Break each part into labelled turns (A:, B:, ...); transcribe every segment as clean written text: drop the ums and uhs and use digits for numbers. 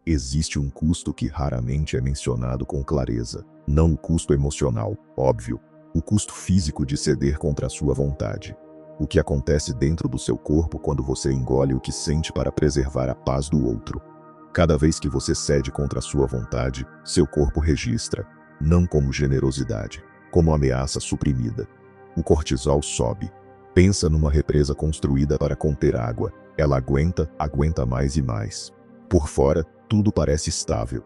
A: Existe um custo que raramente é mencionado com clareza. Não o custo emocional, óbvio. O custo físico de ceder contra a sua vontade. O que acontece dentro do seu corpo quando você engole o que sente para preservar a paz do outro. Cada vez que você cede contra a sua vontade, seu corpo registra, não como generosidade, como ameaça suprimida. O cortisol sobe. Pensa numa represa construída para conter água. Ela aguenta mais e mais. Por fora, tudo parece estável.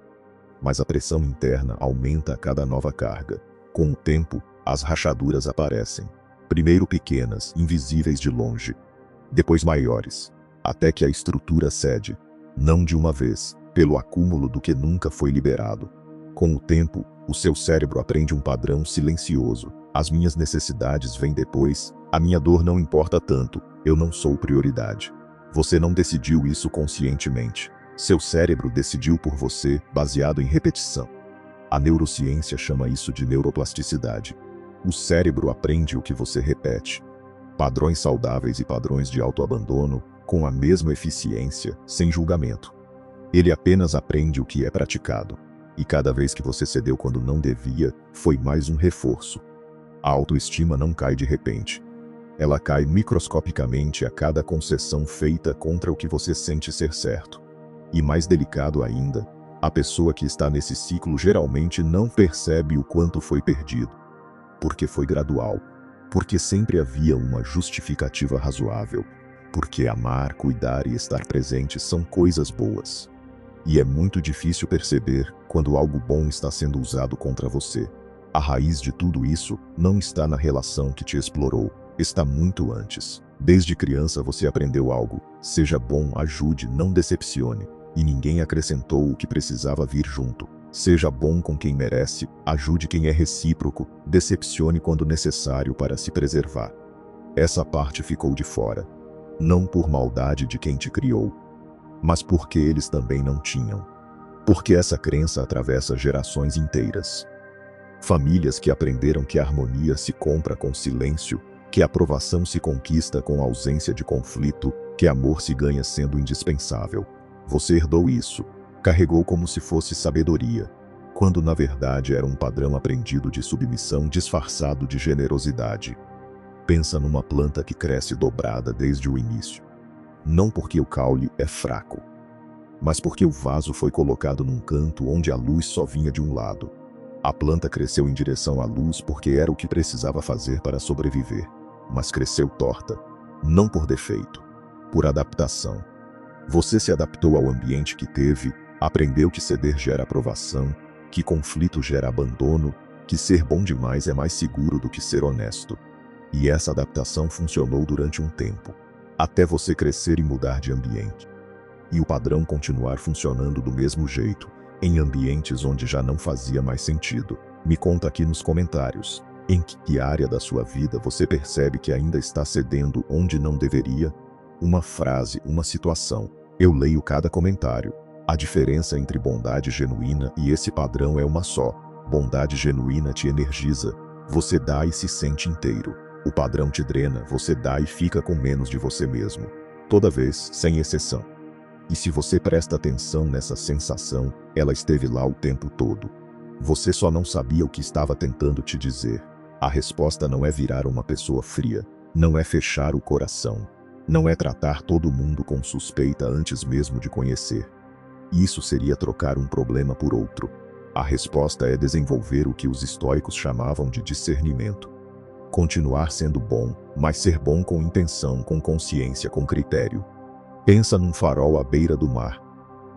A: Mas a pressão interna aumenta a cada nova carga. Com o tempo, as rachaduras aparecem. Primeiro pequenas, invisíveis de longe. Depois maiores. Até que a estrutura cede. Não de uma vez, pelo acúmulo do que nunca foi liberado. Com o tempo, o seu cérebro aprende um padrão silencioso. As minhas necessidades vêm depois, a minha dor não importa tanto, eu não sou prioridade. Você não decidiu isso conscientemente. Seu cérebro decidiu por você, baseado em repetição. A neurociência chama isso de neuroplasticidade. O cérebro aprende o que você repete. Padrões saudáveis e padrões de autoabandono, com a mesma eficiência, sem julgamento. Ele apenas aprende o que é praticado. E cada vez que você cedeu quando não devia, foi mais um reforço. A autoestima não cai de repente. Ela cai microscopicamente a cada concessão feita contra o que você sente ser certo. E mais delicado ainda, a pessoa que está nesse ciclo geralmente não percebe o quanto foi perdido. Porque foi gradual. Porque sempre havia uma justificativa razoável. Porque amar, cuidar e estar presente são coisas boas. E é muito difícil perceber quando algo bom está sendo usado contra você. A raiz de tudo isso não está na relação que te explorou, está muito antes. Desde criança você aprendeu algo: seja bom, ajude, não decepcione. E ninguém acrescentou o que precisava vir junto. Seja bom com quem merece, ajude quem é recíproco, decepcione quando necessário para se preservar. Essa parte ficou de fora. Não por maldade de quem te criou, mas porque eles também não tinham. Porque essa crença atravessa gerações inteiras. Famílias que aprenderam que a harmonia se compra com silêncio, que a aprovação se conquista com ausência de conflito, que amor se ganha sendo indispensável. Você herdou isso, carregou como se fosse sabedoria, quando na verdade era um padrão aprendido de submissão disfarçado de generosidade. Pensa numa planta que cresce dobrada desde o início. Não porque o caule é fraco, mas porque o vaso foi colocado num canto onde a luz só vinha de um lado. A planta cresceu em direção à luz porque era o que precisava fazer para sobreviver, mas cresceu torta, não por defeito, por adaptação. Você se adaptou ao ambiente que teve, aprendeu que ceder gera aprovação, que conflito gera abandono, que ser bom demais é mais seguro do que ser honesto. E essa adaptação funcionou durante um tempo, até você crescer e mudar de ambiente. E o padrão continuar funcionando do mesmo jeito, em ambientes onde já não fazia mais sentido. Me conta aqui nos comentários, em que área da sua vida você percebe que ainda está cedendo onde não deveria? Uma frase, uma situação. Eu leio cada comentário. A diferença entre bondade genuína e esse padrão é uma só. Bondade genuína te energiza. Você dá e se sente inteiro. O padrão te drena, você dá e fica com menos de você mesmo. Toda vez, sem exceção. E se você presta atenção nessa sensação, ela esteve lá o tempo todo. Você só não sabia o que estava tentando te dizer. A resposta não é virar uma pessoa fria. Não é fechar o coração. Não é tratar todo mundo com suspeita antes mesmo de conhecer. Isso seria trocar um problema por outro. A resposta é desenvolver o que os estoicos chamavam de discernimento. Continuar sendo bom, mas ser bom com intenção, com consciência, com critério. Pensa num farol à beira do mar.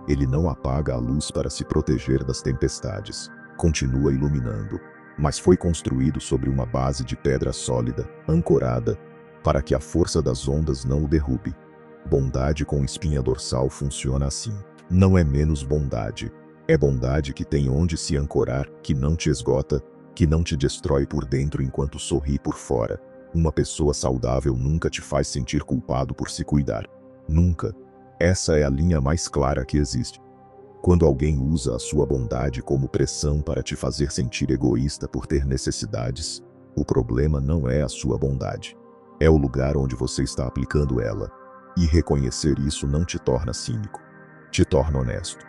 A: Ele não apaga a luz para se proteger das tempestades. Continua iluminando, mas foi construído sobre uma base de pedra sólida, ancorada, para que a força das ondas não o derrube. Bondade com espinha dorsal funciona assim. Não é menos bondade. É bondade que tem onde se ancorar, que não te esgota, que não te destrói por dentro enquanto sorri por fora. Uma pessoa saudável nunca te faz sentir culpado por se cuidar. Nunca. Essa é a linha mais clara que existe. Quando alguém usa a sua bondade como pressão para te fazer sentir egoísta por ter necessidades, o problema não é a sua bondade. É o lugar onde você está aplicando ela. E reconhecer isso não te torna cínico. Te torna honesto.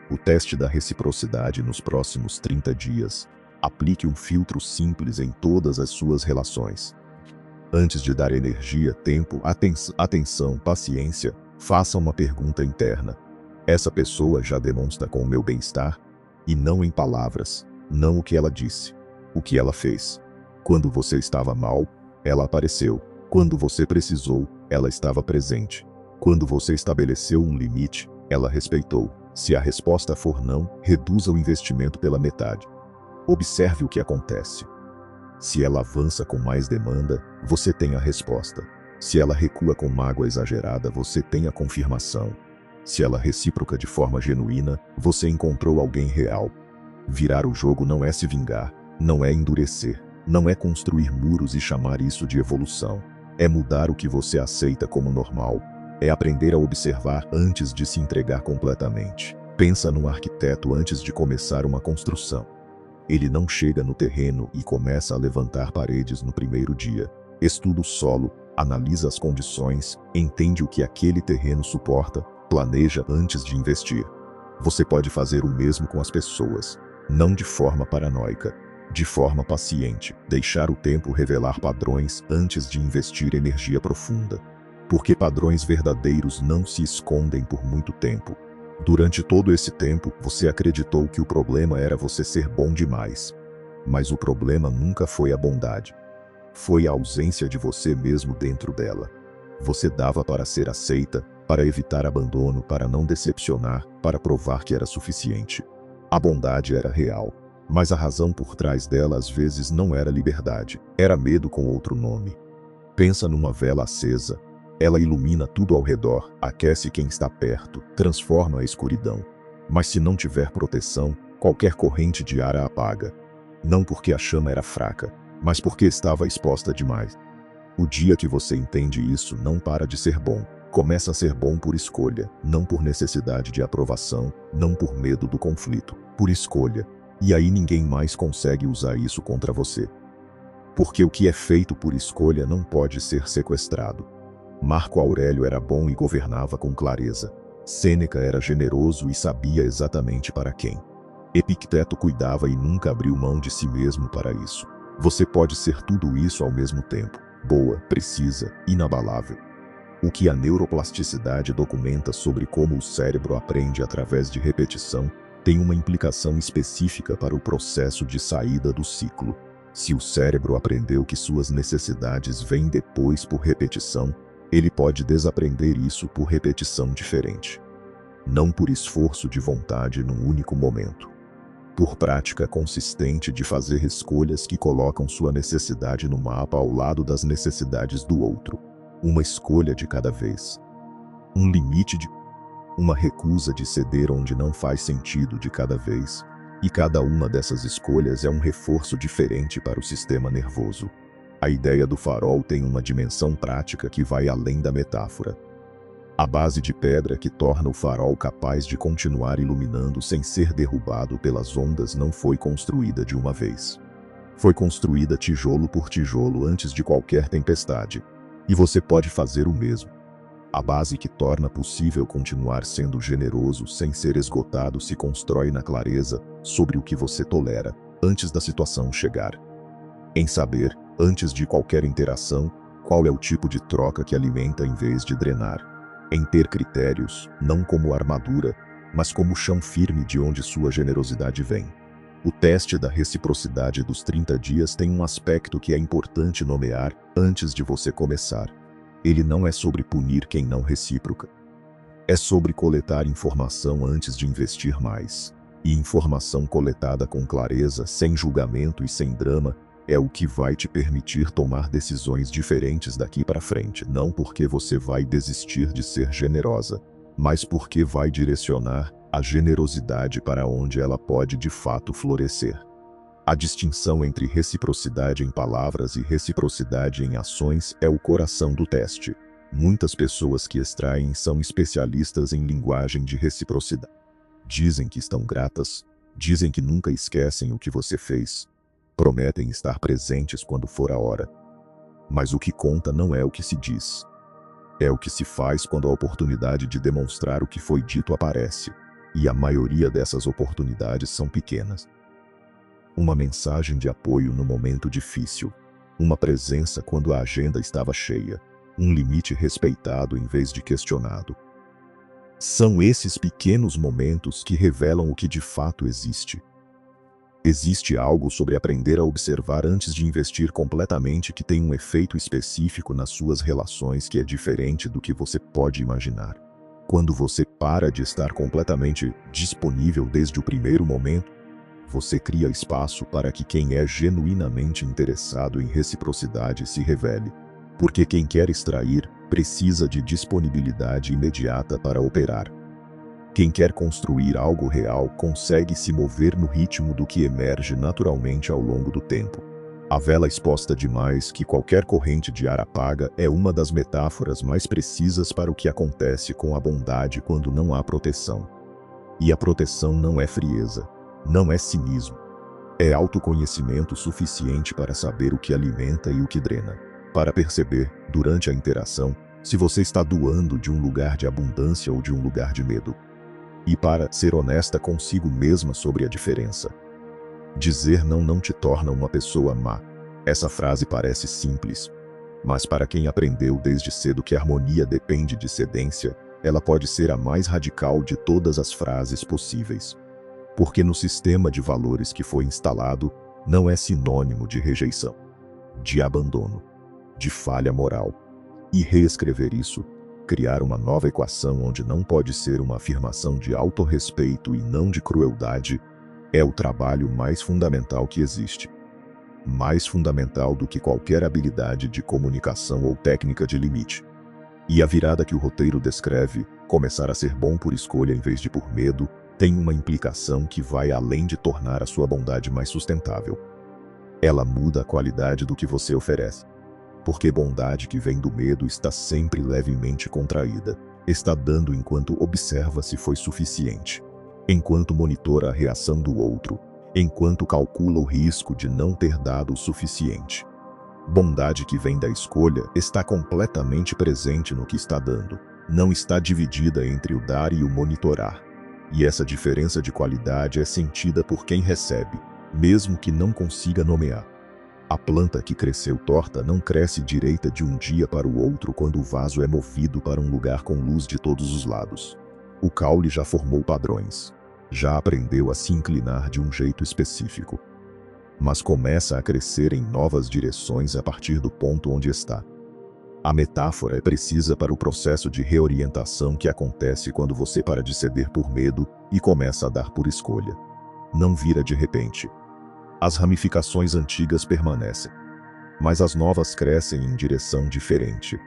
A: O teste da reciprocidade nos próximos 30 dias. Aplique um filtro simples em todas as suas relações. Antes de dar energia, tempo, atenção, paciência, faça uma pergunta interna. Essa pessoa já demonstra com o meu bem-estar? E não em palavras, não o que ela disse, o que ela fez. Quando você estava mal, ela apareceu. Quando você precisou, ela estava presente. Quando você estabeleceu um limite, ela respeitou. Se a resposta for não, reduza o investimento pela metade. Observe o que acontece. Se ela avança com mais demanda, você tem a resposta. Se ela recua com mágoa exagerada, você tem a confirmação. Se ela recíproca de forma genuína, você encontrou alguém real. Virar o jogo não é se vingar, não é endurecer, não é construir muros e chamar isso de evolução. É mudar o que você aceita como normal. É aprender a observar antes de se entregar completamente. Pensa num arquiteto antes de começar uma construção. Ele não chega no terreno e começa a levantar paredes no primeiro dia. Estuda o solo, analisa as condições, entende o que aquele terreno suporta, planeja antes de investir. Você pode fazer o mesmo com as pessoas, não de forma paranoica, de forma paciente, deixar o tempo revelar padrões antes de investir energia profunda. Porque padrões verdadeiros não se escondem por muito tempo. Durante todo esse tempo, você acreditou que o problema era você ser bom demais. Mas o problema nunca foi a bondade. Foi a ausência de você mesmo dentro dela. Você dava para ser aceita, para evitar abandono, para não decepcionar, para provar que era suficiente. A bondade era real, mas a razão por trás dela às vezes não era liberdade, era medo com outro nome. Pensa numa vela acesa. Ela ilumina tudo ao redor, aquece quem está perto, transforma a escuridão. Mas se não tiver proteção, qualquer corrente de ar a apaga. Não porque a chama era fraca, mas porque estava exposta demais. O dia que você entende isso, não para de ser bom. Começa a ser bom por escolha, não por necessidade de aprovação, não por medo do conflito, por escolha. E aí ninguém mais consegue usar isso contra você. Porque o que é feito por escolha não pode ser sequestrado. Marco Aurélio era bom e governava com clareza. Sêneca era generoso e sabia exatamente para quem. Epicteto cuidava e nunca abriu mão de si mesmo para isso. Você pode ser tudo isso ao mesmo tempo. Boa, precisa, inabalável. O que a neuroplasticidade documenta sobre como o cérebro aprende através de repetição tem uma implicação específica para o processo de saída do ciclo. Se o cérebro aprendeu que suas necessidades vêm depois por repetição, ele pode desaprender isso por repetição diferente. Não por esforço de vontade num único momento. Por prática consistente de fazer escolhas que colocam sua necessidade no mapa ao lado das necessidades do outro. Uma escolha de cada vez. Um limite de... Uma recusa de ceder onde não faz sentido de cada vez. E cada uma dessas escolhas é um reforço diferente para o sistema nervoso. A ideia do farol tem uma dimensão prática que vai além da metáfora. A base de pedra que torna o farol capaz de continuar iluminando sem ser derrubado pelas ondas não foi construída de uma vez. Foi construída tijolo por tijolo antes de qualquer tempestade. E você pode fazer o mesmo. A base que torna possível continuar sendo generoso sem ser esgotado se constrói na clareza sobre o que você tolera antes da situação chegar. Em saber, antes de qualquer interação, qual é o tipo de troca que alimenta em vez de drenar. Em ter critérios, não como armadura, mas como chão firme de onde sua generosidade vem. O teste da reciprocidade dos 30 dias tem um aspecto que é importante nomear antes de você começar. Ele não é sobre punir quem não recíproca. É sobre coletar informação antes de investir mais. E informação coletada com clareza, sem julgamento e sem drama, é o que vai te permitir tomar decisões diferentes daqui para frente. Não porque você vai desistir de ser generosa, mas porque vai direcionar a generosidade para onde ela pode de fato florescer. A distinção entre reciprocidade em palavras e reciprocidade em ações é o coração do teste. Muitas pessoas que extraem são especialistas em linguagem de reciprocidade. Dizem que estão gratas, dizem que nunca esquecem o que você fez, prometem estar presentes quando for a hora. Mas o que conta não é o que se diz. É o que se faz quando a oportunidade de demonstrar o que foi dito aparece. E a maioria dessas oportunidades são pequenas. Uma mensagem de apoio no momento difícil. Uma presença quando a agenda estava cheia. Um limite respeitado em vez de questionado. São esses pequenos momentos que revelam o que de fato existe. Existe algo sobre aprender a observar antes de investir completamente que tem um efeito específico nas suas relações que é diferente do que você pode imaginar. Quando você para de estar completamente disponível desde o primeiro momento, você cria espaço para que quem é genuinamente interessado em reciprocidade se revele. Porque quem quer extrair, precisa de disponibilidade imediata para operar. Quem quer construir algo real consegue se mover no ritmo do que emerge naturalmente ao longo do tempo. A vela exposta demais que qualquer corrente de ar apaga é uma das metáforas mais precisas para o que acontece com a bondade quando não há proteção. E a proteção não é frieza, não é cinismo. É autoconhecimento suficiente para saber o que alimenta e o que drena. Para perceber, durante a interação, se você está doando de um lugar de abundância ou de um lugar de medo. E para ser honesta consigo mesma sobre a diferença. Dizer não te torna uma pessoa má. Essa frase parece simples. Mas para quem aprendeu desde cedo que a harmonia depende de cedência, ela pode ser a mais radical de todas as frases possíveis. Porque no sistema de valores que foi instalado, não é sinônimo de rejeição, de abandono, de falha moral. E reescrever isso, criar uma nova equação onde não pode ser uma afirmação de autorrespeito e não de crueldade, é o trabalho mais fundamental que existe. Mais fundamental do que qualquer habilidade de comunicação ou técnica de limite. E a virada que o roteiro descreve, começar a ser bom por escolha em vez de por medo, tem uma implicação que vai além de tornar a sua bondade mais sustentável. Ela muda a qualidade do que você oferece. Porque bondade que vem do medo está sempre levemente contraída. Está dando enquanto observa se foi suficiente. Enquanto monitora a reação do outro. Enquanto calcula o risco de não ter dado o suficiente. Bondade que vem da escolha está completamente presente no que está dando. Não está dividida entre o dar e o monitorar. E essa diferença de qualidade é sentida por quem recebe, mesmo que não consiga nomear. A planta que cresceu torta não cresce direita de um dia para o outro quando o vaso é movido para um lugar com luz de todos os lados. O caule já formou padrões. Já aprendeu a se inclinar de um jeito específico. Mas começa a crescer em novas direções a partir do ponto onde está. A metáfora é precisa para o processo de reorientação que acontece quando você para de ceder por medo e começa a dar por escolha. Não vira de repente. As ramificações antigas permanecem, mas as novas crescem em direção diferente.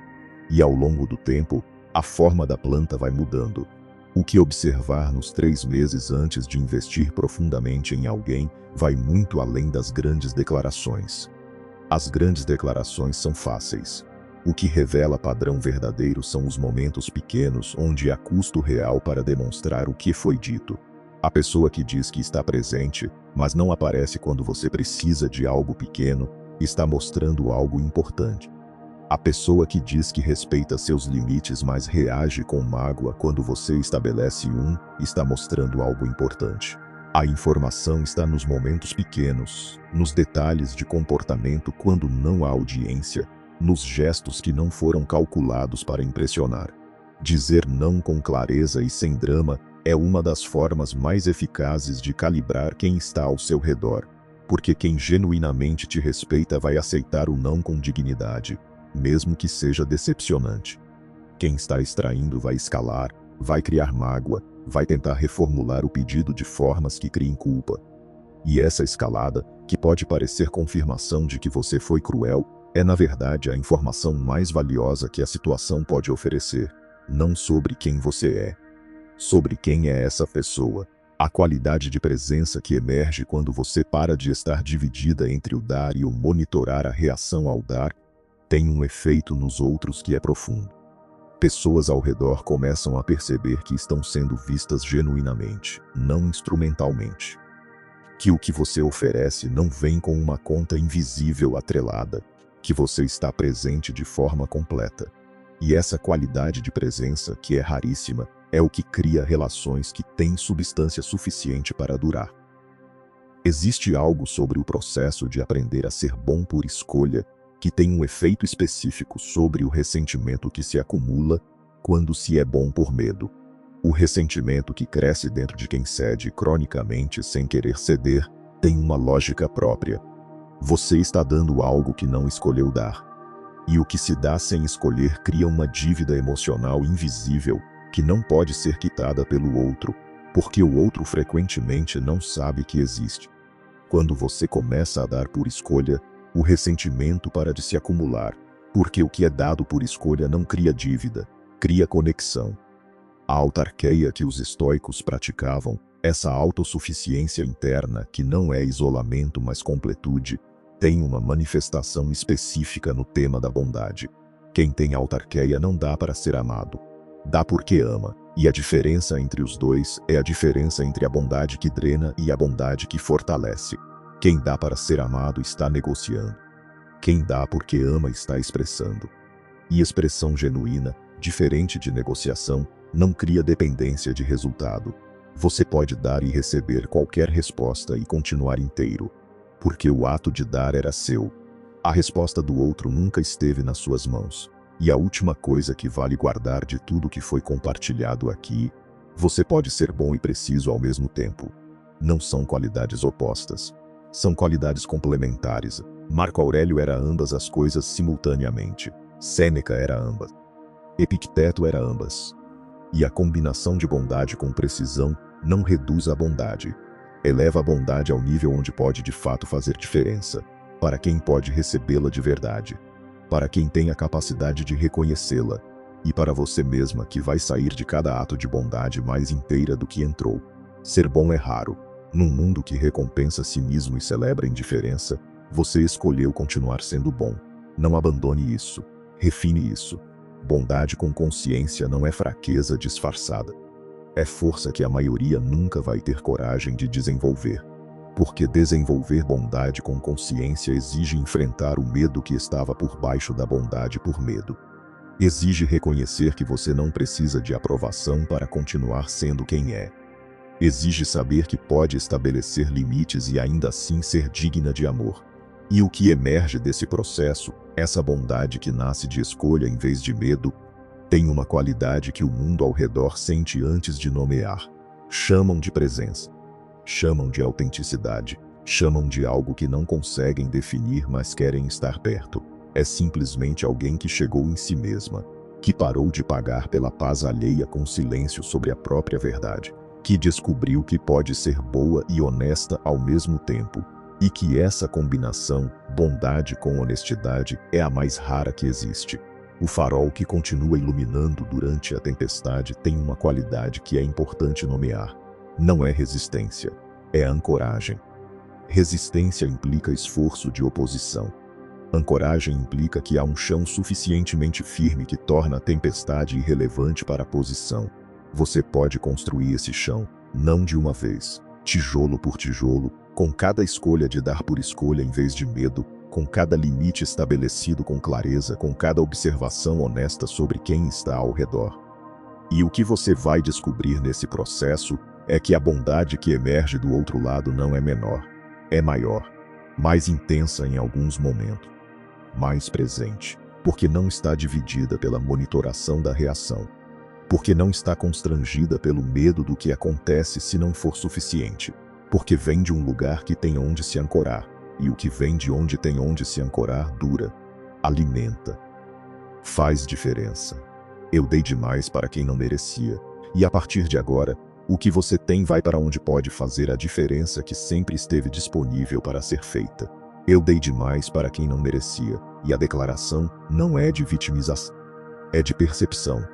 A: E ao longo do tempo, a forma da planta vai mudando. O que observar nos 3 meses antes de investir profundamente em alguém vai muito além das grandes declarações. As grandes declarações são fáceis. O que revela padrão verdadeiro são os momentos pequenos onde há custo real para demonstrar o que foi dito. A pessoa que diz que está presente, mas não aparece quando você precisa de algo pequeno, está mostrando algo importante. A pessoa que diz que respeita seus limites, mas reage com mágoa quando você estabelece está mostrando algo importante. A informação está nos momentos pequenos, nos detalhes de comportamento quando não há audiência, nos gestos que não foram calculados para impressionar. Dizer não com clareza e sem drama é uma das formas mais eficazes de calibrar quem está ao seu redor, porque quem genuinamente te respeita vai aceitar o não com dignidade, mesmo que seja decepcionante. Quem está extraindo vai escalar, vai criar mágoa, vai tentar reformular o pedido de formas que criem culpa. E essa escalada, que pode parecer confirmação de que você foi cruel, é na verdade a informação mais valiosa que a situação pode oferecer, não sobre quem você é, sobre quem é essa pessoa. A qualidade de presença que emerge quando você para de estar dividida entre o dar e o monitorar a reação ao dar, tem um efeito nos outros que é profundo. Pessoas ao redor começam a perceber que estão sendo vistas genuinamente, não instrumentalmente. Que o que você oferece não vem com uma conta invisível atrelada, que você está presente de forma completa. E essa qualidade de presença, que é raríssima, É o que cria relações que têm substância suficiente para durar. Existe algo sobre o processo de aprender a ser bom por escolha que tem um efeito específico sobre o ressentimento que se acumula quando se é bom por medo. O ressentimento que cresce dentro de quem cede cronicamente sem querer ceder tem uma lógica própria. Você está dando algo que não escolheu dar. E o que se dá sem escolher cria uma dívida emocional invisível que não pode ser quitada pelo outro, porque o outro frequentemente não sabe que existe. Quando você começa a dar por escolha, o ressentimento para de se acumular, porque o que é dado por escolha não cria dívida, cria conexão. A autarqueia que os estoicos praticavam, essa autossuficiência interna que não é isolamento mas completude, tem uma manifestação específica no tema da bondade. Quem tem autarqueia não dá para ser amado. Dá porque ama, e a diferença entre os dois é a diferença entre a bondade que drena e a bondade que fortalece. Quem dá para ser amado está negociando. Quem dá porque ama está expressando. E expressão genuína, diferente de negociação, não cria dependência de resultado. Você pode dar e receber qualquer resposta e continuar inteiro, porque o ato de dar era seu. A resposta do outro nunca esteve nas suas mãos. E a última coisa que vale guardar de tudo que foi compartilhado aqui: você pode ser bom e preciso ao mesmo tempo. Não são qualidades opostas. São qualidades complementares. Marco Aurélio era ambas as coisas simultaneamente. Sêneca era ambas. Epicteto era ambas. E a combinação de bondade com precisão não reduz a bondade. Eleva a bondade ao nível onde pode de fato fazer diferença, para quem pode recebê-la de verdade, para quem tem a capacidade de reconhecê-la, e para você mesma que vai sair de cada ato de bondade mais inteira do que entrou. Ser bom é raro. Num mundo que recompensa cinismo e celebra indiferença, você escolheu continuar sendo bom. Não abandone isso. Refine isso. Bondade com consciência não é fraqueza disfarçada. É força que a maioria nunca vai ter coragem de desenvolver. Porque desenvolver bondade com consciência exige enfrentar o medo que estava por baixo da bondade por medo. Exige reconhecer que você não precisa de aprovação para continuar sendo quem é. Exige saber que pode estabelecer limites e ainda assim ser digna de amor. E o que emerge desse processo, essa bondade que nasce de escolha em vez de medo, tem uma qualidade que o mundo ao redor sente antes de nomear. Chamam de presença. Chamam de autenticidade. Chamam de algo que não conseguem definir, mas querem estar perto. É simplesmente alguém que chegou em si mesma, que parou de pagar pela paz alheia com silêncio sobre a própria verdade, que descobriu que pode ser boa e honesta ao mesmo tempo, e que essa combinação, bondade com honestidade, é a mais rara que existe. O farol que continua iluminando durante a tempestade tem uma qualidade que é importante nomear. Não é resistência, é ancoragem. Resistência implica esforço de oposição. Ancoragem implica que há um chão suficientemente firme que torna a tempestade irrelevante para a posição. Você pode construir esse chão, não de uma vez, tijolo por tijolo, com cada escolha de dar por escolha em vez de medo, com cada limite estabelecido com clareza, com cada observação honesta sobre quem está ao redor. E o que você vai descobrir nesse processo é que a bondade que emerge do outro lado não é menor, é maior, mais intensa em alguns momentos, mais presente, porque não está dividida pela monitoração da reação, porque não está constrangida pelo medo do que acontece se não for suficiente, porque vem de um lugar que tem onde se ancorar, e o que vem de onde tem onde se ancorar dura, alimenta, faz diferença. Eu dei demais para quem não merecia, e a partir de agora, o que você tem vai para onde pode fazer a diferença que sempre esteve disponível para ser feita. Eu dei demais para quem não merecia, e a declaração não é de vitimização, é de percepção.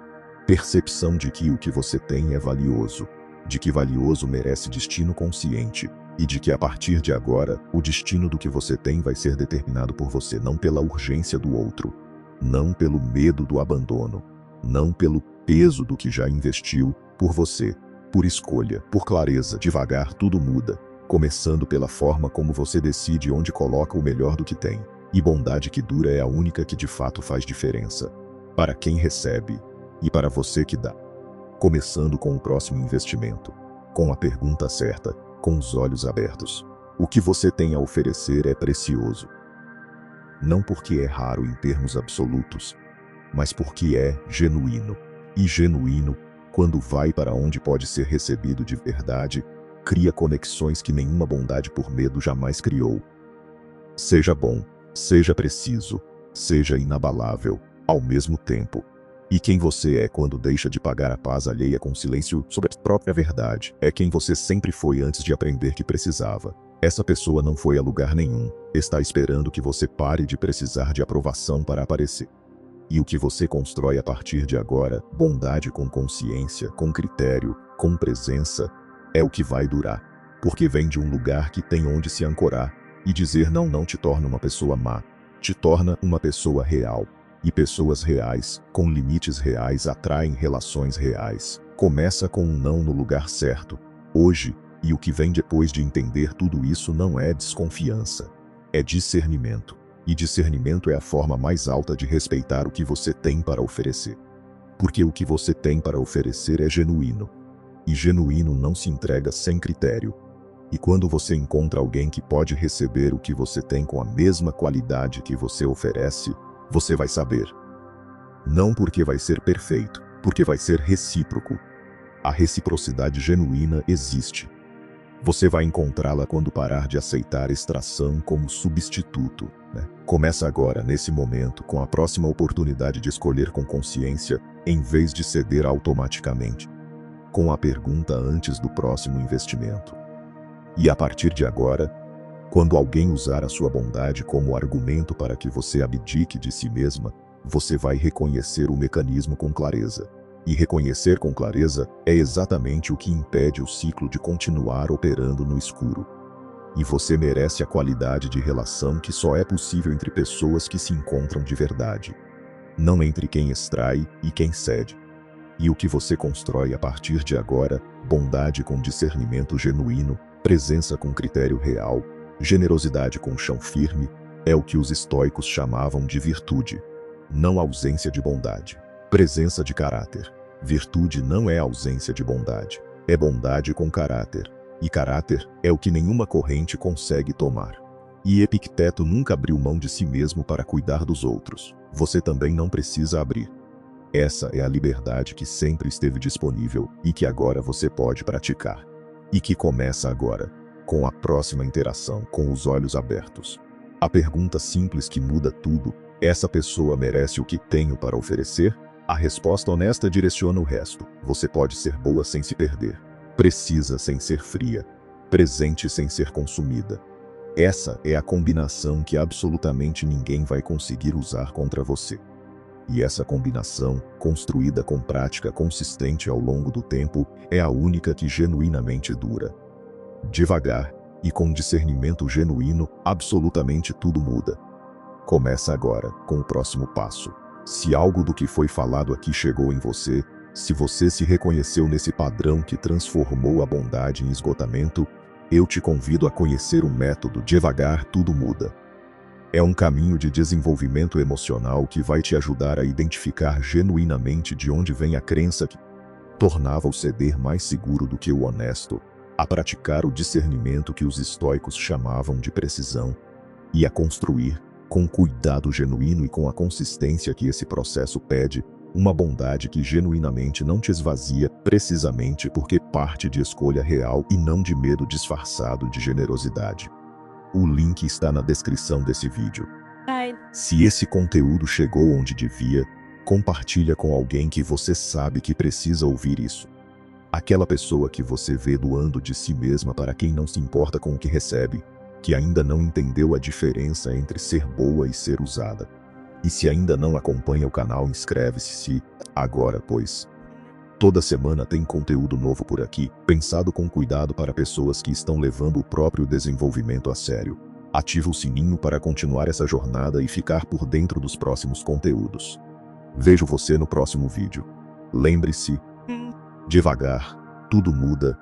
A: Percepção de que o que você tem é valioso, de que valioso merece destino consciente, e de que a partir de agora, o destino do que você tem vai ser determinado por você, não pela urgência do outro, não pelo medo do abandono, não pelo peso do que já investiu, por você, por escolha, por clareza. Devagar tudo muda, começando pela forma como você decide onde coloca o melhor do que tem. E bondade que dura é a única que de fato faz diferença, para quem recebe e para você que dá. começando com o próximo investimento, com a pergunta certa, com os olhos abertos. O que você tem a oferecer é precioso. Não porque é raro em termos absolutos, mas porque é genuíno. E genuíno, quando vai para onde pode ser recebido de verdade, cria conexões que nenhuma bondade por medo jamais criou. Seja bom, seja preciso, seja inabalável, ao mesmo tempo. E quem você é quando deixa de pagar a paz alheia com silêncio sobre a própria verdade, é quem você sempre foi antes de aprender que precisava. Essa pessoa não foi a lugar nenhum, está esperando que você pare de precisar de aprovação para aparecer. E o que você constrói a partir de agora, bondade com consciência, com critério, com presença, é o que vai durar. Porque vem de um lugar que tem onde se ancorar, e dizer não te torna uma pessoa má, te torna uma pessoa real. E pessoas reais, com limites reais atraem relações reais. Começa com um não no lugar certo, hoje, e o que vem depois de entender tudo isso não é desconfiança, é discernimento. E discernimento é a forma mais alta de respeitar o que você tem para oferecer. Porque o que você tem para oferecer é genuíno. E genuíno não se entrega sem critério. E quando você encontra alguém que pode receber o que você tem com a mesma qualidade que você oferece, você vai saber. Não porque vai ser perfeito, porque vai ser recíproco. A reciprocidade genuína existe. Você vai encontrá-la quando parar de aceitar extração como substituto. Começa agora, nesse momento, com a próxima oportunidade de escolher com consciência, em vez de ceder automaticamente. Com a pergunta antes do próximo investimento. E a partir de agora, quando alguém usar a sua bondade como argumento para que você abdique de si mesma, você vai reconhecer o mecanismo com clareza. E reconhecer com clareza é exatamente o que impede o ciclo de continuar operando no escuro. E você merece a qualidade de relação que só é possível entre pessoas que se encontram de verdade. Não entre quem extrai e quem cede. E o que você constrói a partir de agora, bondade com discernimento genuíno, presença com critério real, generosidade com chão firme, é o que os estoicos chamavam de virtude. Não ausência de bondade. Presença de caráter. Virtude não é ausência de bondade. É bondade com caráter. E caráter é o que nenhuma corrente consegue tomar. E Epicteto nunca abriu mão de si mesmo para cuidar dos outros. Você também não precisa abrir. Essa é a liberdade que sempre esteve disponível e que agora você pode praticar. E que começa agora, com a próxima interação, com os olhos abertos. A pergunta simples que muda tudo: essa pessoa merece o que tenho para oferecer? A resposta honesta direciona o resto. Você pode ser boa sem se perder. Precisa sem ser fria. Presente sem ser consumida. Essa é a combinação que absolutamente ninguém vai conseguir usar contra você. E essa combinação, construída com prática consistente ao longo do tempo, é a única que genuinamente dura. Devagar, e com discernimento genuíno, absolutamente tudo muda. Começa agora, com o próximo passo. Se algo do que foi falado aqui chegou em você, se você se reconheceu nesse padrão que transformou a bondade em esgotamento, eu te convido a conhecer o método Devagar Tudo Muda. É um caminho de desenvolvimento emocional que vai te ajudar a identificar genuinamente de onde vem a crença que tornava o ceder mais seguro do que o honesto, a praticar o discernimento que os estoicos chamavam de precisão, e a construir, com cuidado genuíno e com a consistência que esse processo pede, uma bondade que genuinamente não te esvazia, precisamente porque parte de escolha real e não de medo disfarçado de generosidade. O link está na descrição desse vídeo. Se esse conteúdo chegou onde devia, compartilha com alguém que você sabe que precisa ouvir isso. Aquela pessoa que você vê doando de si mesma para quem não se importa com o que recebe, que ainda não entendeu a diferença entre ser boa e ser usada. E se ainda não acompanha o canal, inscreve-se agora, pois toda semana tem conteúdo novo por aqui, pensado com cuidado para pessoas que estão levando o próprio desenvolvimento a sério. Ativa o sininho para continuar essa jornada e ficar por dentro dos próximos conteúdos. Vejo você no próximo vídeo. Lembre-se, devagar, tudo muda,